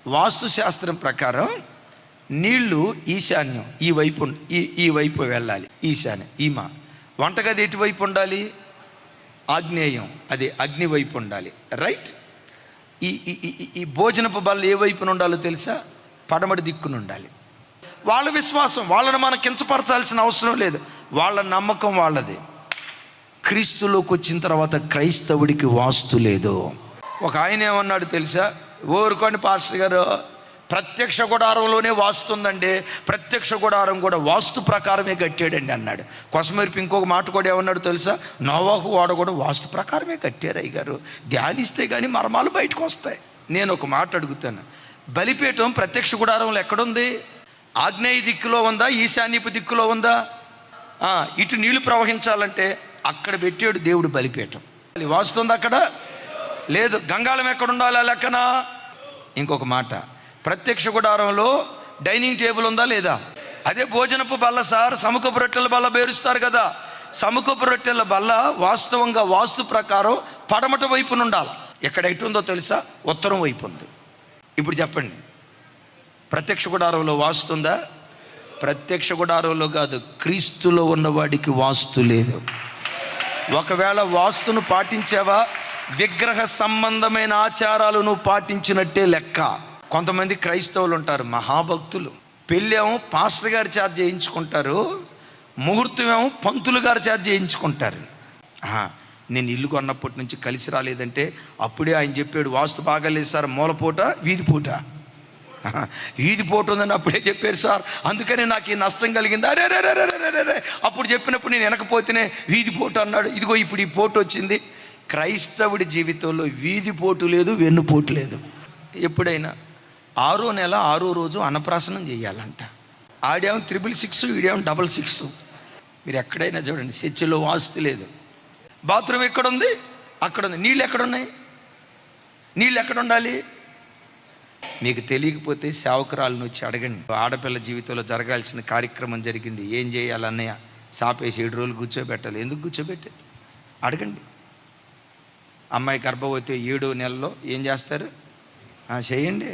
వాస్తు శాస్త్రం ప్రకారం నీళ్లు ఈశాన్యం ఈ వైపు వెళ్ళాలి. ఈశాన్యం ఈమా. వంటగది ఎటువైపు ఉండాలి? ఆగ్నేయం, అది అగ్ని వైపు ఉండాలి. రైట్. ఈ భోజనపు బల్ల ఏ వైపున ఉండాలో తెలుసా? పడమటి దిక్కున ఉండాలి. వాళ్ళ విశ్వాసం, వాళ్ళని మనం కించపరచాల్సిన అవసరం లేదు. వాళ్ళ నమ్మకం వాళ్ళది. క్రీస్తులోకి వచ్చిన తర్వాత క్రైస్తవుడికి వాస్తు లేదు. ఒక ఆయన ఏమన్నాడు తెలుసా? ఊరుకోండి పాస్టర్ గారు, ప్రత్యక్ష గుడారంలోనే వాస్తుందండి, ప్రత్యక్ష గుడారం కూడా వాస్తు ప్రకారమే కట్టాడండి అన్నాడు. కొసమెరిపి ఇంకొక మాట కూడా ఏమన్నాడు తెలుసా? నోవాహు వాడ కూడా వాస్తు ప్రకారమే కట్టారు అయ్యగారు, ధ్యానిస్తే కానీ మర్మాలు బయటకు వస్తాయి. నేను ఒక మాట అడుగుతాను, బలిపీఠం ప్రత్యక్ష గుడారంలో ఎక్కడుంది? ఆగ్నేయ దిక్కులో ఉందా? ఈశాన్యపు దిక్కులో ఉందా? ఇటు నీళ్లు ప్రవహించాలంటే అక్కడ పెట్టాడు దేవుడు బలిపీఠం. వాస్తుంది అక్కడ లేదు. గంగాళం ఎక్కడ ఉండాలి లెక్కన? ఇంకొక మాట, ప్రత్యక్ష గుడారంలో డైనింగ్ టేబుల్ ఉందా లేదా? అదే భోజనపు బల్ల సార్, సముఖపు రొట్టెల బల్ల పేరుస్తారు కదా. సముఖపు రొట్టెల బల్ల వాస్తవంగా వాస్తు ప్రకారం పడమట వైపున ఉండాలి. ఎక్కడ ఎటుందో తెలుసా? ఉత్తరం వైపు ఉంది. ఇప్పుడు చెప్పండి, ప్రత్యక్ష గుడారంలో వాస్తుందా? ప్రత్యక్ష గుడారంలో కాదు, క్రీస్తులో ఉన్నవాడికి వాస్తు లేదు. ఒకవేళ వాస్తును పాటించావా, విగ్రహ సంబంధమైన ఆచారాలు నువ్వు పాటించినట్టే లెక్క. కొంతమంది క్రైస్తవులు ఉంటారు, మహాభక్తులు. పెళ్ళేమో పాస్టర్ గారి చేత చేయించుకుంటారు, ముహూర్తం ఏమో పంతులు గారి చేత చేయించుకుంటారు. నేను ఇల్లు కొన్నప్పటి నుంచి కలిసి రాలేదంటే అప్పుడే ఆయన చెప్పాడు, వాస్తు బాగాలేదు సార్, మూలపూట వీధిపూట. వీధిపూట ఉందని అప్పుడే చెప్పారు సార్, అందుకనే నాకు ఈ నష్టం కలిగింది. అరే రే అప్పుడు చెప్పినప్పుడు నేను వెనకపోతేనే వీధిపోటు అన్నాడు. ఇదిగో ఇప్పుడు ఈ పోటు వచ్చింది. క్రైస్తవుడి జీవితంలో వీధిపోటు లేదు, వెన్నుపోటు లేదు. ఎప్పుడైనా 6వ నెల 6వ రోజు అన్నప్రాసనం చేయాలంట. ఆడేమో 666, ఈడేమో 666. మీరు ఎక్కడైనా చూడండి, చర్చిలో వాస్తు లేదు. బాత్రూమ్ ఎక్కడుంది? అక్కడ ఉంది. నీళ్ళు ఎక్కడున్నాయి? నీళ్ళు ఎక్కడ ఉండాలి? మీకు తెలియకపోతే సేవకురాలను వచ్చి అడగండి. ఆడపిల్ల జీవితంలో జరగాల్సిన కార్యక్రమం జరిగింది, ఏం చేయాలన్నయ్య? సాపేసి 7 రోజులు కూర్చోబెట్టాలి. ఎందుకు కూర్చోబెట్టాలి? అడగండి. అమ్మాయి గర్భవతి 7వ నెలలో ఏం చేస్తారు? చేయండి.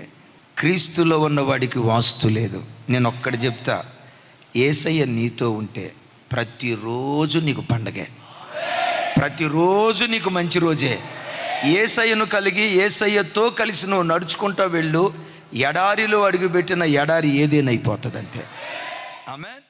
క్రీస్తులో ఉన్నవాడికి వాస్తు లేదు. నేను ఒక్కటి చెప్తా, యేసయ్య నీతో ఉంటే ప్రతిరోజు నీకు పండగే, ప్రతిరోజు నీకు మంచి రోజే. యేసయ్యను కలిగి యేసయ్యతో కలిసి నువ్వు నడుచుకుంటూ వెళ్ళు. ఎడారిలో అడుగుపెట్టిన ఎడారి ఏదేనైపోతుంది అంతే. ఆమేన్.